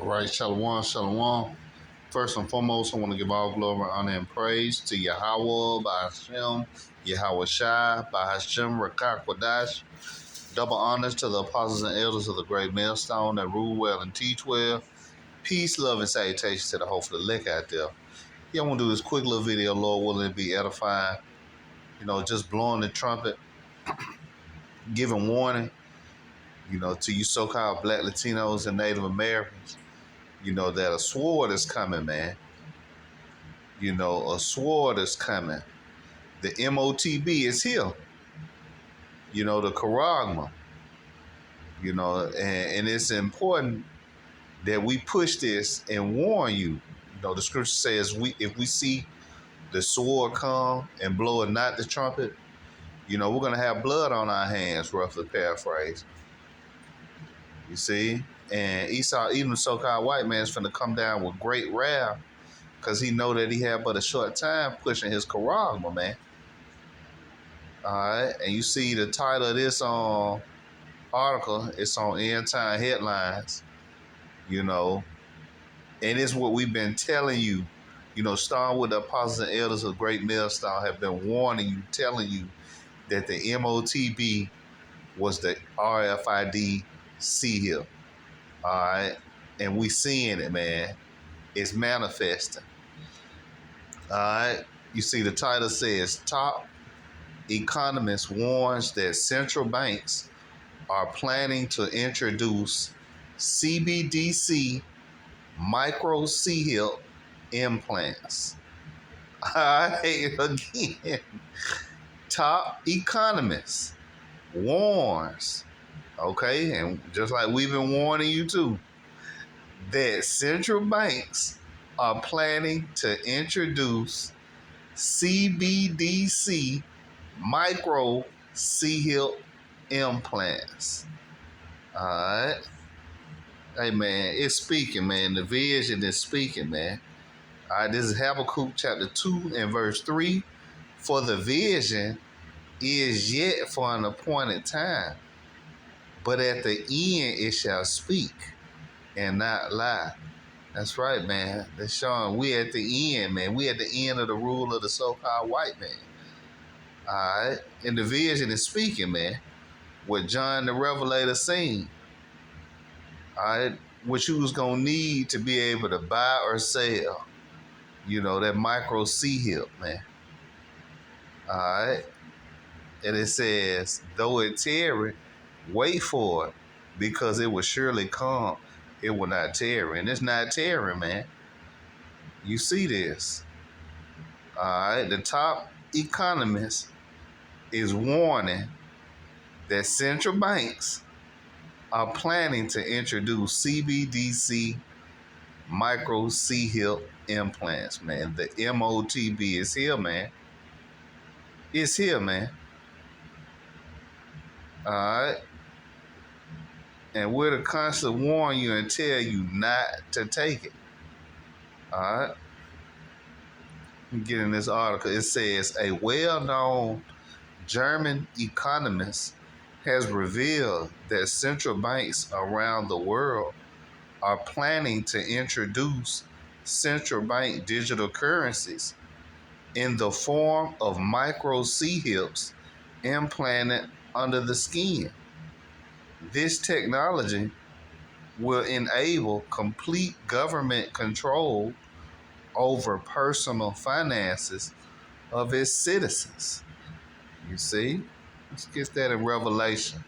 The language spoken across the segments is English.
All right, shalom, shalom. First and foremost, I want to give all glory, honor, and praise to Yahweh, by Hashem, Yahweh Shai, by Hashem, Rakakwadash. Double honors to the apostles and elders of the great millstone that rule well and teach well. Peace, love, and salutation to the hopeful elect out there. Yeah, I want to do this quick little video, Lord willing, to be edifying. Just blowing the trumpet, giving warning, to you so-called black Latinos and Native Americans, that a sword is coming, man. A sword is coming. The MOTB is here. The Charagma. And it's important that we push this and warn you. The scripture says if we see the sword come and blow not the trumpet, we're going to have blood on our hands, roughly paraphrase. You see? And Esau, even the so-called white man, is finna come down with great wrath because he know that he had but a short time pushing his Charagma, man. All right, and you see the title of this article, it's on End Time Headlines, and it's what we've been telling you, starting with the apostles and elders of Great Millstone have been warning you, telling you that the MOTB was the RFID seal. All right, and we seeing it, man. It's manifesting. All right, you see the title says top economist warns that central banks are planning to introduce CBDC micro C-hip implants. All right, again, top economist warns, okay, and just like we've been warning you too, that central banks are planning to introduce CBDC micro C-hip implants. All right. Hey, man, it's speaking, man. The vision is speaking, man. All right, this is Habakkuk chapter 2 and verse 3. For the vision is yet for an appointed time, but at the end it shall speak and not lie. That's right, man. That's showing we at the end, man. We at the end of the rule of the so-called white man. All right. And the vision is speaking, man. What John the Revelator seen. All right. What you was going to need to be able to buy or sell. That micro C-hip, man. All right. And it says, though it tarry, wait for it, because it will surely come. It will not tarry. And it's not tarrying, man. You see this. All right. The top economist is warning that central banks are planning to introduce CBDC micro C-hip implants, man. The MOTB is here, man. It's here, man. All right. And we're to constantly warn you and tell you not to take it. All right. Let me get in this article. It says a well-known German economist has revealed that central banks around the world are planning to introduce central bank digital currencies in the form of micro C-hips implanted under the skin. This technology will enable complete government control over personal finances of its citizens. You see? Let's get that in Revelation.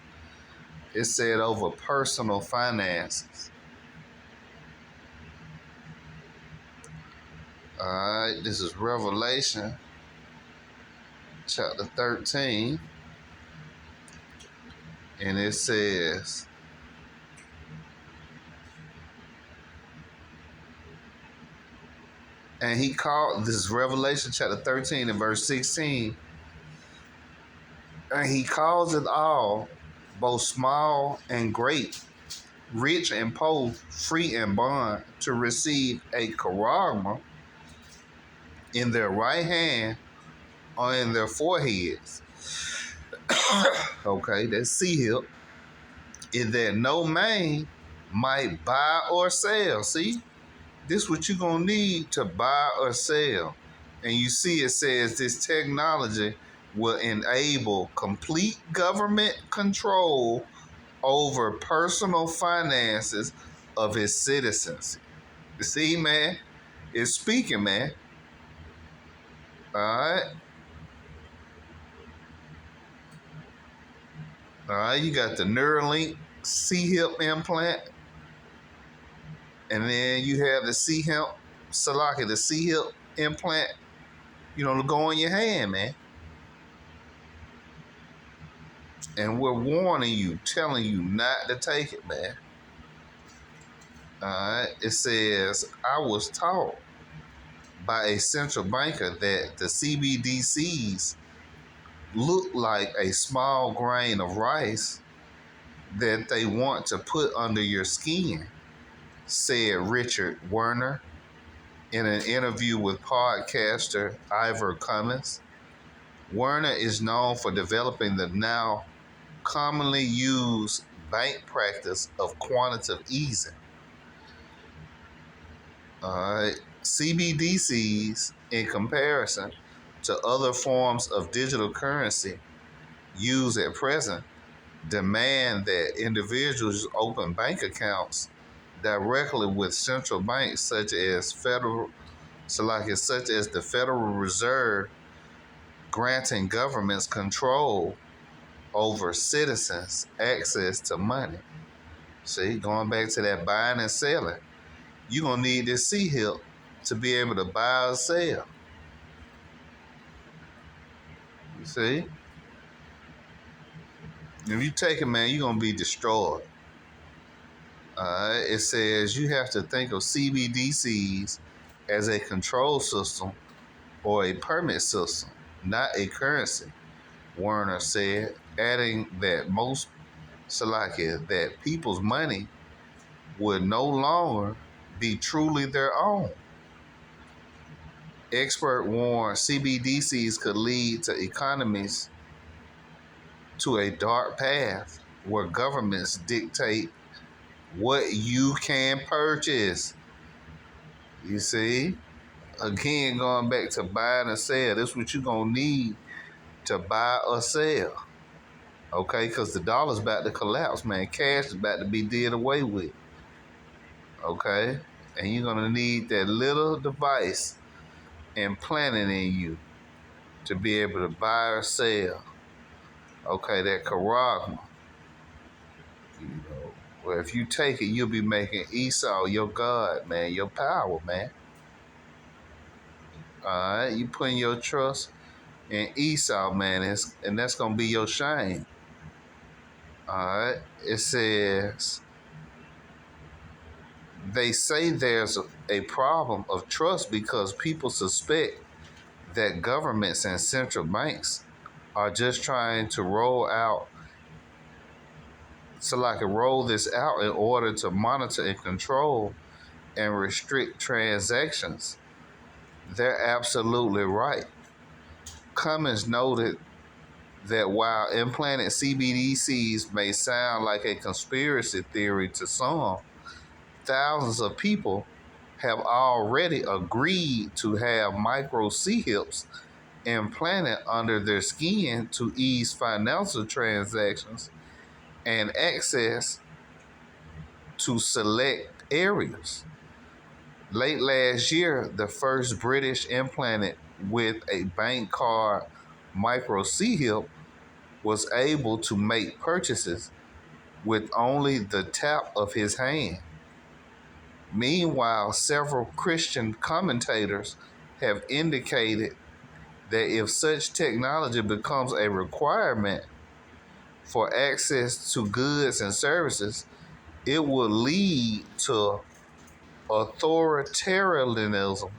It said over personal finances. All right, this is Revelation chapter 13. And it says, and he called, this is Revelation chapter 13 and verse 16, and he calls it all, both small and great, rich and poor, free and bond, to receive a Charagma in their right hand or in their foreheads. Okay, that's C-hip. Is that no man might buy or sell. See, this is what you're going to need to buy or sell. And you see it says this technology will enable complete government control over personal finances of its citizens. See, man, it's speaking, man. All right. All right, you got the Neuralink C-hip implant, and then you have the the C-hip implant, to go in your hand, man. And we're warning you, telling you not to take it, man. All right, it says, I was taught by a central banker that the CBDCs look like a small grain of rice that they want to put under your skin, said Richard Werner in an interview with podcaster Ivor Cummins. Werner is known for developing the now commonly used bank practice of quantitative easing. CBDCs, in comparison to other forms of digital currency used at present, demand that individuals open bank accounts directly with central banks such as the Federal Reserve, granting governments control over citizens' access to money. See, going back to that buying and selling, you're going to need this C-hip to be able to buy or sell. You see? If you take it, man, you're going to be destroyed. It says you have to think of CBDCs as a control system or a permit system, not a currency, Werner said, adding that that people's money would no longer be truly their own. Expert warned CBDCs could lead to economies to a dark path where governments dictate what you can purchase. You see? Again, going back to buying and sell, this is what you're going to need to buy or sell. Okay? Because the dollar's about to collapse, man. Cash is about to be did away with. Okay? And you're going to need that little device implanted in you to be able to buy or sell. Okay, that Charagma. Well, if you take it, you'll be making Esau your God, man, your power, man. All right, you putting your trust in Esau, man, and that's going to be your shame. All right, it says, they say there's a problem of trust because people suspect that governments and central banks are just trying to roll this out in order to monitor and control and restrict transactions. They're absolutely right. Cummins noted that while implanted CBDCs may sound like a conspiracy theory to some, thousands of people have already agreed to have micro C-hips implanted under their skin to ease financial transactions and access to select areas. Late last year, the first British implanted with a bank card micro C-hip was able to make purchases with only the tap of his hand. Meanwhile, several Christian commentators have indicated that if such technology becomes a requirement for access to goods and services, it will lead to authoritarianism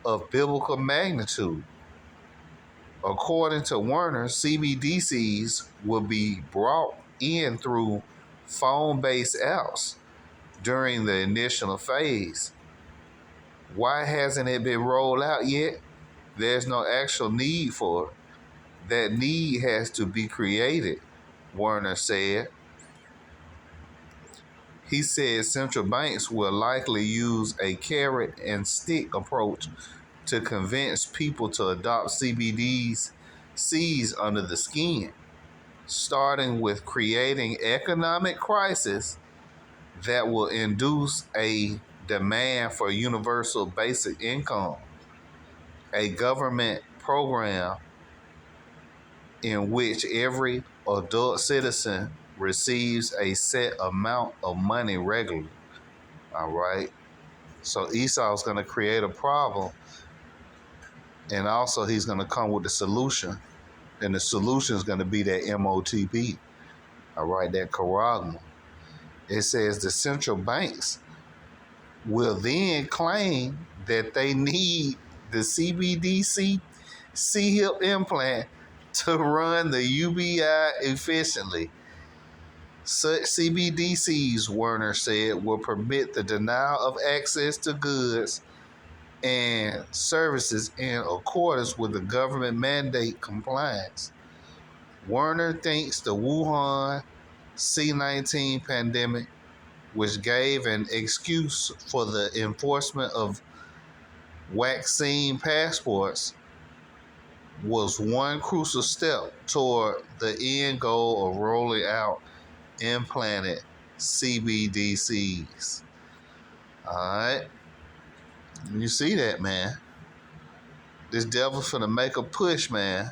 of biblical magnitude. According to Werner, CBDCs will be brought in through phone-based apps during the initial phase. Why hasn't it been rolled out yet? There's no actual need for it. That need has to be created, Werner said. He said central banks will likely use a carrot and stick approach to convince people to adopt CBDs C's under the skin, starting with creating economic crisis that will induce a demand for universal basic income, a government program in which every adult citizen receives a set amount of money regularly. All right. So Esau's going to create a problem, and also he's going to come with the solution. And the solution is going to be that MOTP. All right, that Charagma. It says the central banks will then claim that they need the CBDC C-hip implant to run the UBI efficiently. Such CBDCs, Werner said, will permit the denial of access to goods and services in accordance with the government mandate compliance. Werner thinks the Wuhan C-19 pandemic, which gave an excuse for the enforcement of vaccine passports, was one crucial step toward the end goal of rolling out implanted CBDCs. All right. You see that, man. This devil finna make a push, man,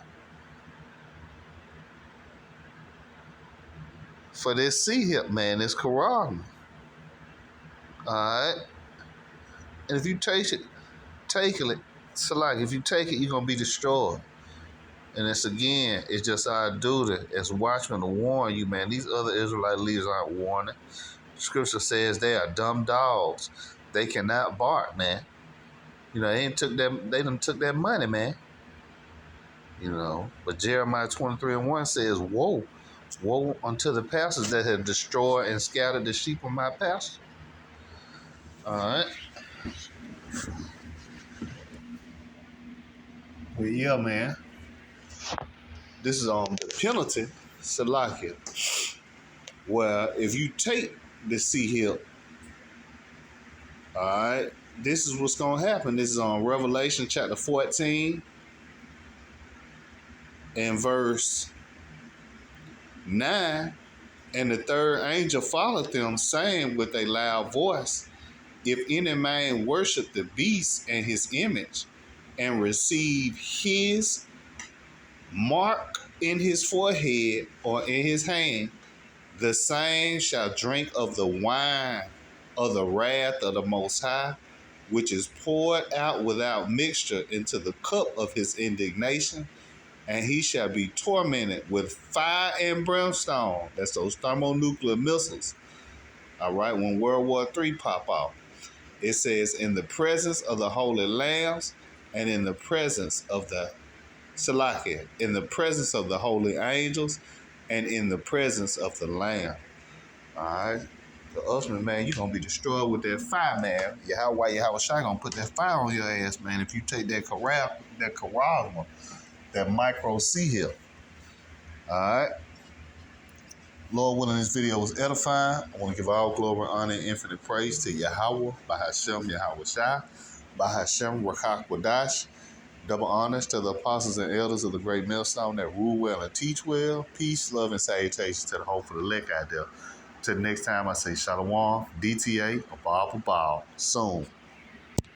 for this C-hip, man, this Quran. All right. And if you take it, so like if you take it, you're gonna be destroyed. And it's just our duty as watchmen to warn you, man. These other Israelite leaders aren't warning. Scripture says they are dumb dogs. They cannot bark, man. You know, they done took that money, man. You know, but Jeremiah 23:1 says, woe unto the pastors that have destroyed and scattered the sheep of my pasture. All right. Well, yeah, man. This is on the penalty, Salakia. Well, if you take the C-hip, all right, this is what's going to happen. This is on Revelation chapter 14 and verse 9. And the third angel followed them, saying with a loud voice, if any man worship the beast and his image, and receive his mark in his forehead or in his hand, the same shall drink of the wine of the wrath of the Most High, which is poured out without mixture into the cup of his indignation, and he shall be tormented with fire and brimstone. That's those thermonuclear missiles. All right, when World War III pop off. It says, in the presence of the holy lambs and in the presence of the Salakia, in the presence of the holy angels and in the presence of the Lamb. All right? The ultimate, man, you're going to be destroyed with that fire, man. Yahweh Shai going to put that fire on your ass, man, if you take that Charagma, that micro C-hip. All right? Lord willing, this video was edifying. I want to give all glory, honor, and infinite praise to Yahweh, Bahashem, Yahweh Shai, Bahashem, Rakak Wadash. Double honors to the apostles and elders of the great millstone that rule well and teach well. Peace, love, and salutations to the hope for the elect out there. Till next time, I say Shalom, DTA, Abal, soon.